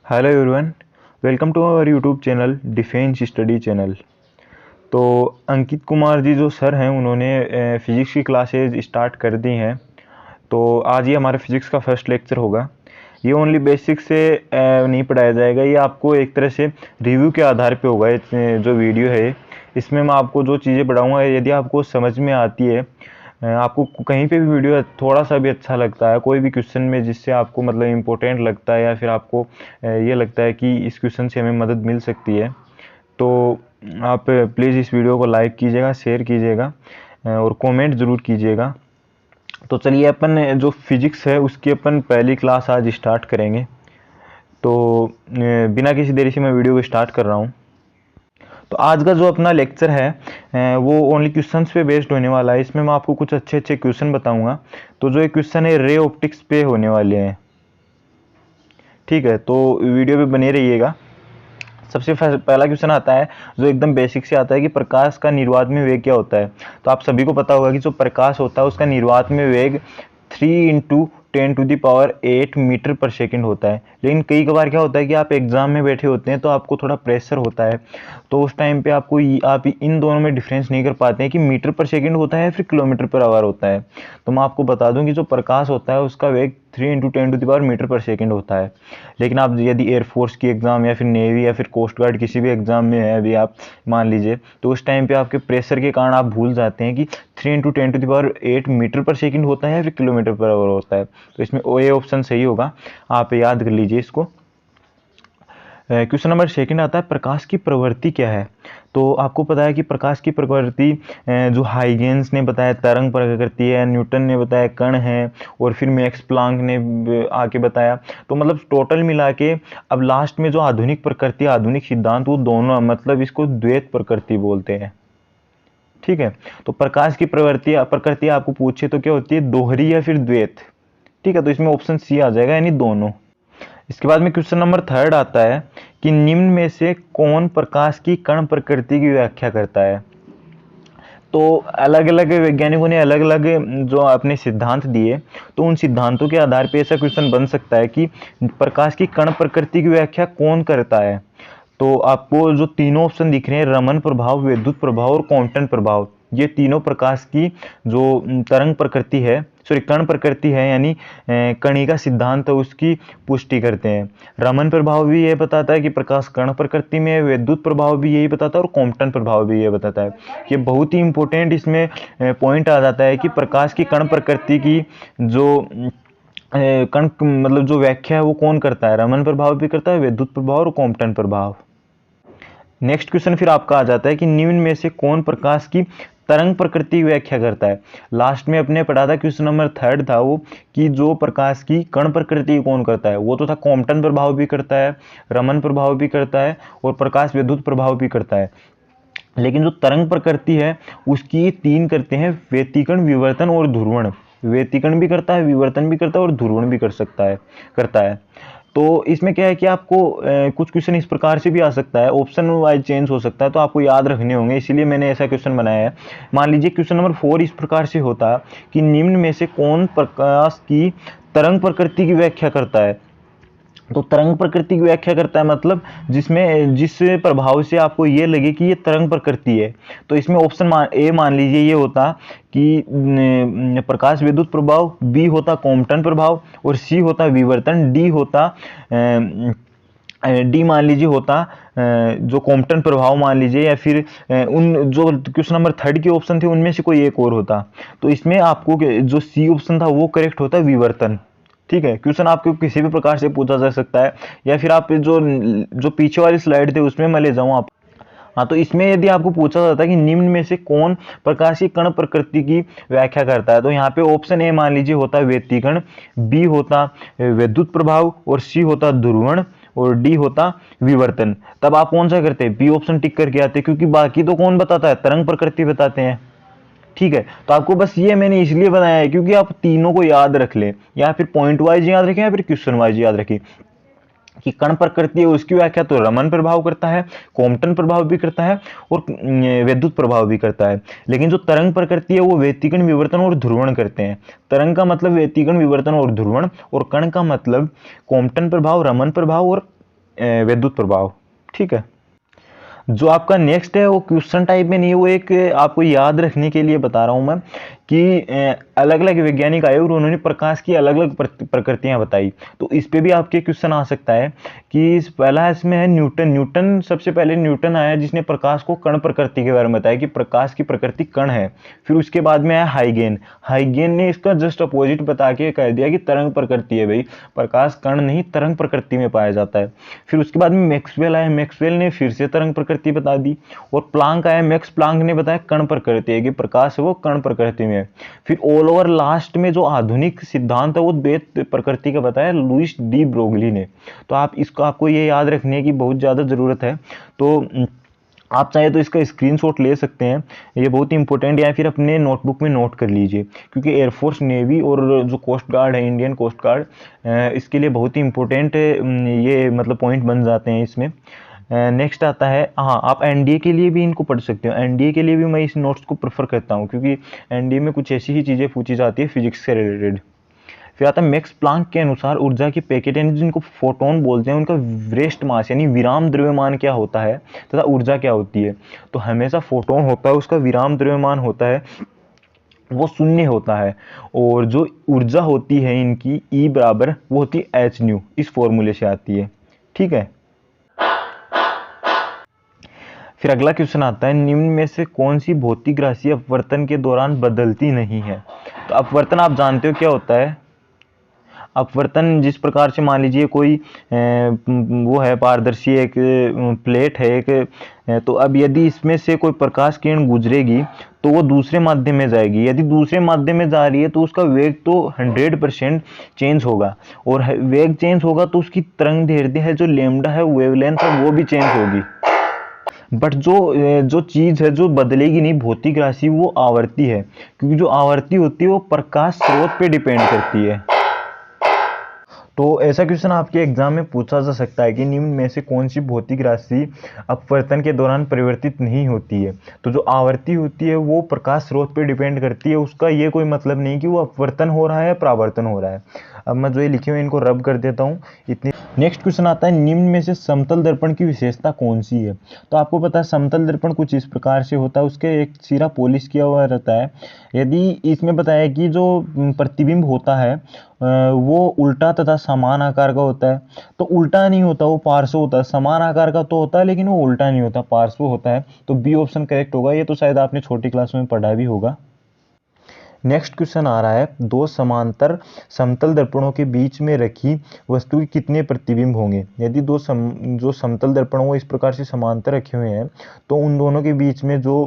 Hello everyone, welcome to our YouTube channel defence study channel. तो अंकित कुमार जी जो sir हैं उन्होंने फ़िज़िक्स की क्लासेज स्टार्ट कर दी हैं। तो आज ये हमारे फिज़िक्स का फर्स्ट लेक्चर होगा। ये ओनली बेसिक से नहीं पढ़ाया जाएगा, ये आपको एक तरह से रिव्यू के आधार पे होगा। जो वीडियो है इसमें मैं आपको जो चीज़ें पढ़ाऊँगा, यदि आपको समझ में आती है, आपको कहीं पे भी वीडियो थोड़ा सा भी अच्छा लगता है, कोई भी क्वेश्चन में जिससे आपको मतलब इम्पोर्टेंट लगता है या फिर आपको ये लगता है कि इस क्वेश्चन से हमें मदद मिल सकती है, तो आप प्लीज़ इस वीडियो को लाइक कीजिएगा, शेयर कीजिएगा और कमेंट ज़रूर कीजिएगा। तो चलिए अपन जो फिजिक्स है उसकी अपन पहली क्लास आज स्टार्ट करेंगे। तो बिना किसी देरी से मैं वीडियो को स्टार्ट कर रहा हूँ। तो आज का जो अपना लेक्चर है वो ओनली क्वेश्चंस पे बेस्ड होने वाला है। इसमें मैं आपको कुछ अच्छे अच्छे क्वेश्चन बताऊंगा। तो जो एक क्वेश्चन है रे ऑप्टिक्स पे होने वाले हैं, ठीक है, तो वीडियो पे बने रहिएगा। सबसे पहला क्वेश्चन आता है जो एकदम बेसिक से आता है कि प्रकाश का निर्वात में वेग क्या होता है। तो आप सभी को पता होगा कि जो प्रकाश होता है उसका निर्वात में वेग 3 × 10⁸ मीटर पर सेकंड होता है। लेकिन कई बार क्या होता है कि आप एग्जाम में बैठे होते हैं तो आपको थोड़ा प्रेशर होता है, तो उस टाइम पे आप इन दोनों में डिफरेंस नहीं कर पाते हैं कि मीटर पर सेकंड होता है फिर किलोमीटर पर आवर होता है। तो मैं आपको बता दूं कि जो प्रकाश होता है उसका वेग 3 × 10⁻⁻ मीटर पर सेकंड होता है। लेकिन आप यदि एयरफोर्स की एग्ज़ाम या फिर नेवी या फिर कोस्ट गार्ड किसी भी एग्ज़ाम में है अभी आप मान लीजिए, तो उस टाइम पे आपके प्रेशर के कारण आप भूल जाते हैं कि 3 × 10⁸ मीटर पर सेकंड होता है या फिर किलोमीटर पर आवर होता है। तो इसमें ए ऑप्शन सही होगा, आप याद कर लीजिए इसको। क्वेश्चन नंबर सेकंड आता है प्रकाश की प्रवृत्ति क्या है। तो आपको पता है कि प्रकाश की प्रवृत्ति जो हाइगेंस ने बताया तरंग प्रकृति है, न्यूटन ने बताया कण है, और फिर मैक्स प्लांक ने आके बताया। तो मतलब टोटल मिला के अब लास्ट में जो आधुनिक प्रकृति आधुनिक सिद्धांत, वो दोनों मतलब इसको द्वैत प्रकृति बोलते हैं, ठीक है। तो प्रकाश की प्रकृति आपको पूछे तो क्या होती है, दोहरी या फिर द्वैत, ठीक है। तो इसमें ऑप्शन सी आ जाएगा, यानी दोनों। इसके बाद में क्वेश्चन नंबर थर्ड आता है कि निम्न में से कौन प्रकाश की कण प्रकृति की व्याख्या करता है। तो अलग अलग वैज्ञानिकों ने अलग अलग जो अपने सिद्धांत दिए, तो उन सिद्धांतों के आधार पर ऐसा क्वेश्चन बन सकता है कि प्रकाश की कण प्रकृति की व्याख्या कौन करता है। तो आपको जो तीनों ऑप्शन दिख रहे हैं, रमन प्रभाव, विद्युत प्रभाव और क्वांटम प्रभाव, ये तीनों प्रकाश की जो तरंग प्रकृति है, सॉरी कण प्रकृति है, यानी कणिका सिद्धांत है, उसकी पुष्टि करते हैं। रमन प्रभाव भी ये बताता है कि प्रकाश कण प्रकृति में है, विद्युत प्रभाव भी यही बताता है और क्वांटम प्रभाव भी ये बताता है। ये बहुत ही इंपॉर्टेंट इसमें पॉइंट आ जाता है कि प्रकाश की कण प्रकृति की जो कण मतलब जो व्याख्या है वो कौन करता है, रमन प्रभाव भी करता है, विद्युत प्रभाव और क्वांटम प्रभाव। नेक्स्ट क्वेश्चन फिर आपका आ जाता है कि निम्न में से कौन प्रकाश की तरंग प्रकृति की व्याख्या करता है। लास्ट में अपने पढ़ा था, क्वेश्चन नंबर थर्ड था वो, कि जो प्रकाश की कण प्रकृति कौन करता है, वो तो था क्वांटम प्रभाव भी करता है, रमन प्रभाव भी करता है और प्रकाश विद्युत प्रभाव भी करता है। लेकिन जो तरंग प्रकृति है उसकी तीन करते हैं, व्यतिकरण, विवर्तन और ध्रुवण। व्यतिकरण भी करता है, विवर्तन भी करता है और ध्रुवण भी करता है। तो इसमें क्या है कि आपको कुछ क्वेश्चन इस प्रकार से भी आ सकता है, ऑप्शन वाइज चेंज हो सकता है, तो आपको याद रखने होंगे, इसीलिए मैंने ऐसा क्वेश्चन बनाया है। मान लीजिए क्वेश्चन नंबर 4 इस प्रकार से होता कि निम्न में से कौन प्रकाश की तरंग प्रकृति की व्याख्या करता है। तो तरंग प्रकृति की व्याख्या करता है मतलब जिस प्रभाव से आपको ये लगे कि ये तरंग प्रकृति है। तो इसमें ऑप्शन ए मान लीजिए ये होता कि प्रकाश विद्युत प्रभाव, बी होता क्वांटम प्रभाव और सी होता विवर्तन, डी मान लीजिए होता जो क्वांटम प्रभाव मान लीजिए, या फिर उन जो क्वेश्चन नंबर थर्ड के ऑप्शन थे उनमें से कोई एक और होता। तो इसमें आपको जो सी ऑप्शन था वो करेक्ट होता है, विवर्तन, ठीक है। क्वेश्चन आपको किसी भी प्रकार से पूछा जा सकता है, या फिर आप जो पीछे वाली स्लाइड थे उसमें मैं ले जाऊं आप। हाँ, तो इसमें यदि आपको पूछा जाता है कि निम्न में से कौन प्रकाश की कण प्रकृति की व्याख्या करता है, तो यहाँ पे ऑप्शन ए मान लीजिए होता व्यतिकरण, बी होता विद्युत प्रभाव और सी होता ध्रुवण और डी होता विवर्तन। तब आप कौन सा करते हैं, बी ऑप्शन टिक करके आते, क्योंकि बाकी तो कौन बताता है, तरंग प्रकृति बताते हैं, ठीक है। तो आपको बस ये मैंने इसलिए बनाया है क्योंकि आप तीनों को याद रख ले, या फिर पॉइंट वाइज याद रखें या फिर क्वेश्चन वाइज याद रखें कि कण प्रकृति है उसकी व्याख्या तो रमन प्रभाव करता है, क्वांटम प्रभाव भी करता है और विद्युत प्रभाव भी करता है। लेकिन जो तरंग प्रकृति है वो व्यतिकरण, विवर्तन और ध्रुवण करते हैं। तरंग का मतलब व्यतिकरण, विवर्तन और ध्रुवण, और कण का मतलब क्वांटम प्रभाव, रमन प्रभाव और विद्युत प्रभाव। ठीक है, जो आपका नेक्स्ट है वो क्वेश्चन टाइप में नहीं है, वो एक आपको याद रखने के लिए बता रहा हूं मैं कि अलग अलग वैज्ञानिक आए और उन्होंने प्रकाश की अलग अलग प्रकृतियां बताई। तो इस पे भी आपके क्वेश्चन आ सकता है कि पहला इसमें है न्यूटन। न्यूटन सबसे पहले न्यूटन आया जिसने प्रकाश को कण प्रकृति के बारे में बताया कि प्रकाश की प्रकृति कण है। फिर उसके बाद में आया हाइगेन। हाइगेन ने इसका जस्ट अपोजिट बता के कह दिया कि तरंग प्रकृति है, भाई प्रकाश कण नहीं तरंग प्रकृति में पाया जाता है। फिर उसके बाद में मैक्सवेल आया, मैक्सवेल ने फिर से तरंग प्रकृति बता दी। और प्लांक आया, मैक्स प्लांक ने बताया कण प्रकृति है कि प्रकाश है वो कण प्रकृति में है। फिर ऑल ओवर लास्ट में जो आधुनिक सिद्धांत है वो द्वैत प्रकृति का बताया लुईस डी ब्रोगली ने। तो आप इसको आपको ये याद रखने की बहुत ज़्यादा ज़रूरत है। तो आप चाहे तो इसका स्क्रीनशॉट ले सकते हैं, ये बहुत इंपॉर्टेंट, या फिर अपने नोटबुक में नोट कर लीजिए, क्योंकि एयरफोर्स, नेवी और जो कोस्ट गार्ड है, इंडियन कोस्ट गार्ड, इसके लिए बहुत ही इंपॉर्टेंट ये मतलब पॉइंट बन जाते हैं इसमें। नेक्स्ट आता है, हाँ आप एनडीए के लिए भी इनको पढ़ सकते हो। एनडीए के लिए भी मैं इस नोट्स को प्रेफर करता हूँ, क्योंकि एनडीए में कुछ ऐसी ही चीज़ें पूछी जाती है फिजिक्स से रिलेटेड। फिर आता है मैक्स प्लांक के अनुसार ऊर्जा की पैकेट यानी जिनको फोटोन बोलते हैं उनका रेस्ट मास यानी विराम द्रव्यमान क्या होता है तथा ऊर्जा क्या होती है। तो हमेशा फोटोन होता है उसका विराम द्रव्यमान होता है वो शून्य होता है, और जो ऊर्जा होती है इनकी E बराबर वो होती है एच न्यू, इस फॉर्मूले से आती है। ठीक है, फिर अगला क्वेश्चन आता है निम्न में से कौन सी भौतिक राशि अपवर्तन के दौरान बदलती नहीं है। तो अपवर्तन आप जानते हो क्या होता है। अपवर्तन जिस प्रकार से मान लीजिए कोई वो है पारदर्शी एक प्लेट है एक, तो अब यदि इसमें से कोई प्रकाश किरण गुजरेगी तो वो दूसरे माध्यम में जाएगी। यदि दूसरे माध्यम में जा रही है तो उसका वेग तो 100% चेंज होगा, और वेग चेंज होगा तो उसकी तरंग दैर्ध्य है जो लैम्डा है वेवलेंथ है वो भी चेंज होगी। बट जो चीज़ है जो बदलेगी नहीं भौतिक राशि वो आवर्ती है, क्योंकि जो आवर्ती होती है वो प्रकाश स्रोत पे डिपेंड करती है। तो ऐसा क्वेश्चन आपके एग्जाम में पूछा जा सकता है कि निम्न में से कौन सी भौतिक राशि अपवर्तन के दौरान परिवर्तित नहीं होती है। तो जो आवर्ती होती है वो प्रकाश स्रोत पे डिपेंड करती है, उसका ये कोई मतलब नहीं कि वो अपवर्तन हो रहा है परावर्तन हो रहा है। अब मैं जो ये लिखे हुए इनको रब कर देता हूँ इतनी। नेक्स्ट क्वेश्चन आता है निम्न में से समतल दर्पण की विशेषता कौन सी है। तो आपको पता है समतल दर्पण कुछ इस प्रकार से होता है, उसके एक सिरा पॉलिश किया हुआ रहता है। यदि इसमें बताया कि जो प्रतिबिंब होता है वो उल्टा तथा समान आकार का होता है, तो उल्टा नहीं होता वो पार्श्व होता है। समान आकार का तो होता है लेकिन वो उल्टा नहीं होता, पार्श्व होता है। तो बी ऑप्शन करेक्ट होगा, ये तो शायद आपने छोटी क्लास में पढ़ा भी होगा। नेक्स्ट क्वेश्चन आ रहा है दो समांतर समतल दर्पणों के बीच में रखी वस्तु के कितने प्रतिबिंब होंगे। यदि जो समतल दर्पण वो इस प्रकार से समांतर रखे हुए हैं तो उन दोनों के बीच में जो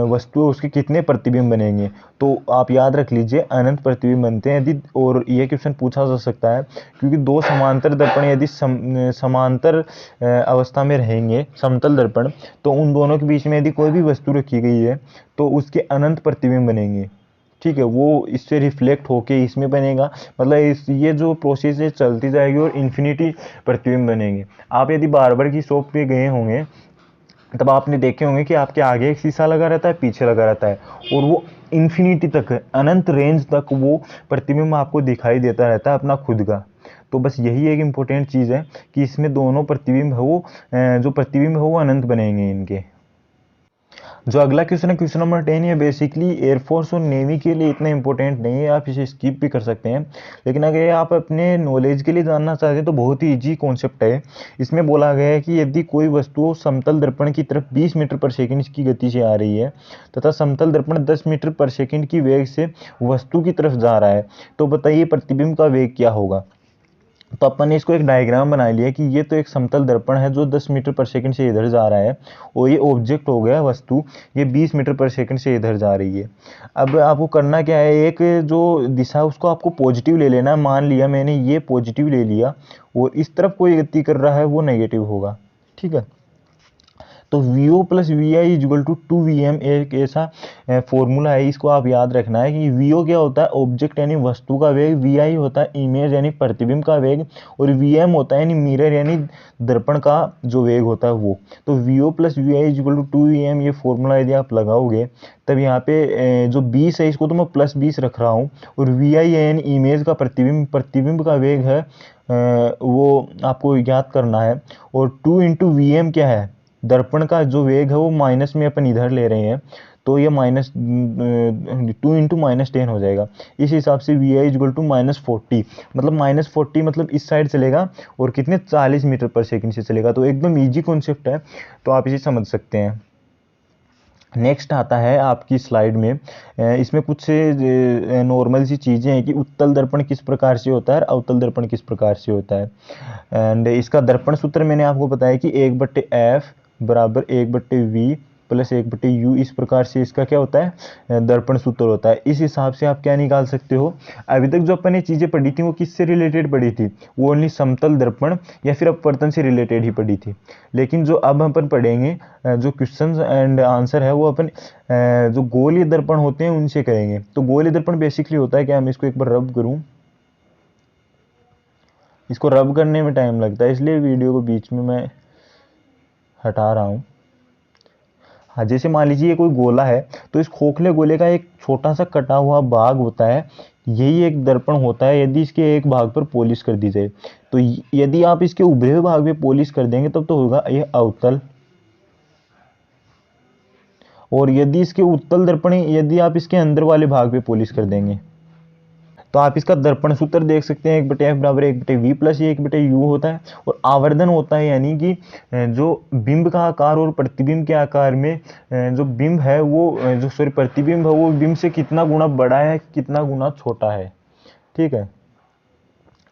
वस्तु है उसके कितने प्रतिबिंब बनेंगे। तो आप याद रख लीजिए अनंत प्रतिबिंब बनते हैं यदि, और यह क्वेश्चन पूछा जा सकता है क्योंकि दो समांतर दर्पण यदि समांतर अवस्था में रहेंगे समतल दर्पण, तो उन दोनों के बीच में यदि कोई भी वस्तु रखी गई है तो उसके अनंत प्रतिबिंब बनेंगे। ठीक है, वो इससे रिफ्लेक्ट होके इसमें बनेगा, मतलब ये जो प्रोसेस है चलती जाएगी और इन्फिनिटी प्रतिबिंब बनेंगे। आप यदि बार्बर की शॉप पे गए होंगे तब आपने देखे होंगे कि आपके आगे एक शीशा लगा रहता है पीछे लगा रहता है, और वो इन्फिनिटी तक अनंत रेंज तक वो प्रतिबिंब आपको दिखाई देता रहता है अपना खुद का। तो बस यही एक इम्पोर्टेंट चीज़ है कि इसमें दोनों प्रतिबिंब है वो जो प्रतिबिंब है वो अनंत बनेंगे इनके। जो अगला क्वेश्चन है क्वेश्चन नंबर 10, ये बेसिकली एयरफोर्स और नेवी के लिए इतना इंपॉर्टेंट नहीं है, आप इसे स्किप भी कर सकते हैं। लेकिन अगर आप अपने नॉलेज के लिए जानना चाहते हैं तो बहुत ही इजी कॉन्सेप्ट है। इसमें बोला गया है कि यदि कोई वस्तु समतल दर्पण की तरफ 20 मीटर पर सेकंड की गति से आ रही है तथा समतल दर्पण 10 मीटर पर सेकंड की वेग से वस्तु की तरफ जा रहा है, तो बताइए प्रतिबिंब का वेग क्या होगा। तो अपन ने इसको एक डायग्राम बना लिया कि ये तो एक समतल दर्पण है जो 10 मीटर पर सेकंड से इधर जा रहा है, और ये ऑब्जेक्ट हो गया वस्तु, ये 20 मीटर पर सेकंड से इधर जा रही है। अब आपको करना क्या है, एक जो दिशा है उसको आपको पॉजिटिव ले लेना। मान लिया मैंने ये पॉजिटिव ले लिया और इस तरफ कोई गति कर रहा है वो नेगेटिव होगा। ठीक है, तो VO plus VI equal to 2VM एक ऐसा फॉर्मूला है, इसको आप याद रखना है कि VO क्या होता है, ऑब्जेक्ट यानी वस्तु का वेग, VI होता है इमेज यानी प्रतिबिंब का वेग, और VM होता है यानी मिरर यानी दर्पण का जो वेग होता है वो। तो VO plus VI equal to 2VM ये फॉर्मूला यदि आप लगाओगे तब यहाँ पे जो 20 है इसको तो मैं प्लस 20 रख रहा हूँ, और VI यानी इमेज का प्रतिबिंब का वेग है वो आपको याद करना है। और 2 इंटू VM क्या है, दर्पण का जो वेग है वो माइनस में अपन इधर ले रहे हैं, तो ये -2 इंटू -10 हो जाएगा। इस हिसाब से VI इक्वल टू -40, मतलब -40 मतलब इस साइड चलेगा और कितने 40 मीटर पर सेकंड से चलेगा। तो एकदम इजी कॉन्सेप्ट है, तो आप इसे समझ सकते हैं। नेक्स्ट आता है आपकी स्लाइड में, इसमें कुछ नॉर्मल सी चीज़ें हैं कि उत्तल दर्पण किस प्रकार से होता है और अवतल दर्पण किस प्रकार से होता है। एंड इसका दर्पण सूत्र मैंने आपको बताया कि 1/f बराबर 1/v प्लस 1/u, इस प्रकार से इसका क्या होता है, दर्पण सूत्र होता है। इस हिसाब से आप क्या निकाल सकते हो, अभी तक जो अपन ने चीज़ें पढ़ी थी वो किससे रिलेटेड पढ़ी थी, वो ओनली समतल दर्पण या फिर अपवर्तन से रिलेटेड ही पढ़ी थी। लेकिन जो अब अपन पढ़ेंगे जो क्वेश्चन एंड आंसर है वो अपन जो गोलीय दर्पण होते हैं उनसे करेंगे। तो गोलीय दर्पण बेसिकली होता है क्या, मैं इसको एक बार रब करूं, इसको रब करने में टाइम लगता है इसलिए वीडियो को बीच में मैं हटा रहा हूं। हाँ, जैसे मान लीजिए ये कोई गोला है, तो इस खोखले गोले का एक छोटा सा कटा हुआ भाग होता है, यही एक दर्पण होता है। यदि इसके एक भाग पर पॉलिश कर दी जाए, तो यदि आप इसके उभरे हुए भाग पे पॉलिश कर देंगे तब तो होगा ये अवतल, और यदि इसके उत्तल दर्पण यदि आप इसके अंदर वाले भाग पे पॉलिश कर देंगे तो आप इसका दर्पण सूत्र देख सकते हैं, 1/f बराबर 1/v प्लस 1/u होता है। और आवर्धन होता है यानी कि जो बिंब का आकार और प्रतिबिंब के आकार में जो बिंब है वो प्रतिबिंब है वो बिंब से कितना गुना बड़ा है कितना गुना छोटा है। ठीक है,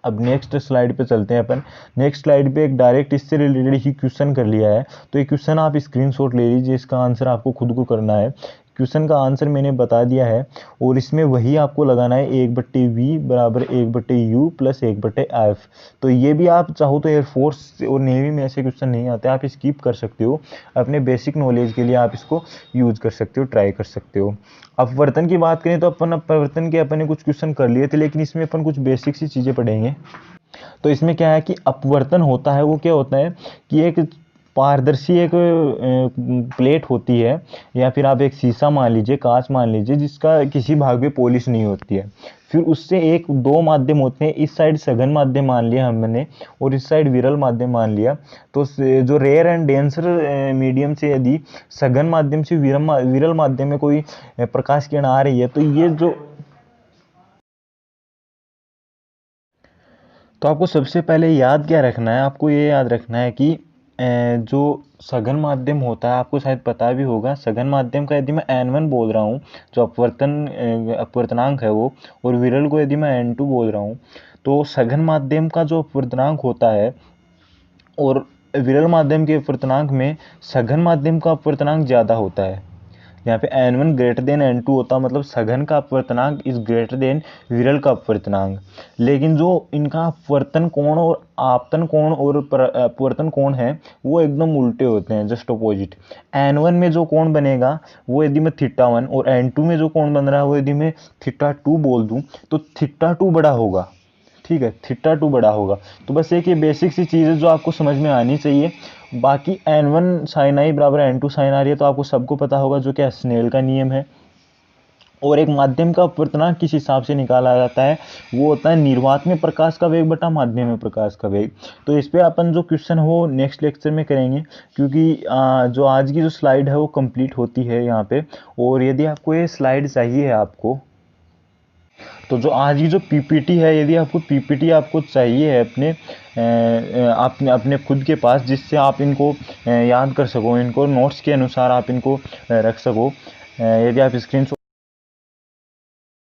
अब नेक्स्ट स्लाइड पे चलते हैं अपन। नेक्स्ट स्लाइड पे एक डायरेक्ट इससे रिलेटेड ही क्वेश्चन कर लिया है, तो ये क्वेश्चन आप स्क्रीनशॉट ले लीजिए, इसका आंसर आपको खुद को करना है। क्वेश्चन का आंसर मैंने बता दिया है और इसमें वही आपको लगाना है, 1/v बराबर 1/u प्लस 1/f। तो ये भी आप चाहो तो एयरफोर्स और नेवी में ऐसे क्वेश्चन नहीं आते, आप स्किप कर सकते हो, अपने बेसिक नॉलेज के लिए आप इसको यूज कर सकते हो, ट्राई कर सकते हो। अपवर्तन की बात करें तो अपन अपवर्तन के अपन ने कुछ क्वेश्चन कर लिए थे, लेकिन इसमें अपन कुछ बेसिक सी चीज़ें पढ़ेंगे। तो इसमें क्या है कि अपवर्तन होता है वो क्या होता है कि एक पारदर्शी एक प्लेट होती है, या फिर आप एक शीशा मान लीजिए, कांच मान लीजिए, जिसका किसी भाग में पॉलिश नहीं होती है। फिर उससे एक दो माध्यम होते हैं, इस साइड सघन माध्यम मान लिया हमने और इस साइड विरल माध्यम मान लिया। तो जो रेयर एंड डेंसर मीडियम से यदि सघन माध्यम से विरल माध्यम में कोई प्रकाश किरण आ रही है, तो ये जो तो आपको सबसे पहले याद क्या रखना है, आपको ये याद रखना है कि जो सघन माध्यम होता है, आपको शायद पता भी होगा, सघन माध्यम का यदि मैं n1 बोल रहा हूँ जो अपवर्तनांक है वो, और विरल को यदि मैं n2 बोल रहा हूँ, तो सघन माध्यम का जो अपवर्तनांक होता है और विरल माध्यम के अपवर्तनांक में सघन माध्यम का अपवर्तनांक ज़्यादा होता है। यहाँ पे n1 ग्रेटर देन n2 होता है, मतलब सघन का अपवर्तनांक इज ग्रेटर देन विरल का अपवर्तनांक। लेकिन जो इनका अपवर्तन कोण और आपतन कोण और अपवर्तन कोण है वो एकदम उल्टे होते हैं, जस्ट अपोजिट। n1 में जो कोण बनेगा वो यदि मैं θ1 और n2 में जो कोण बन रहा है वो यदि मैं θ2 बोल दूँ तो θ2 बड़ा होगा। ठीक है, θ2 बड़ा होगा। तो बस एक ये बेसिक सी चीज़ है जो आपको समझ में आनी चाहिए। बाकी n1 sin i बराबर n2 sin r, ये तो आपको सबको पता होगा, जो कि स्नेल का नियम है। और एक माध्यम का अपवर्तनांक किस हिसाब से निकाला जाता है, वो होता है निर्वात में प्रकाश का वेग बटा माध्यम में प्रकाश का वेग। तो इस पे अपन जो क्वेश्चन हो नेक्स्ट लेक्चर में करेंगे, क्योंकि जो आज की जो स्लाइड है वो कंप्लीट होती है यहाँ पे। और यदि आपको ये स्लाइड चाहिए है आपको, तो जो आज की जो पीपीटी है, यदि आपको पीपीटी आपको चाहिए है अपने खुद के पास, जिससे आप इनको याद कर सको, इनको नोट्स के अनुसार आप इनको रख सको, यदि आप स्क्रीन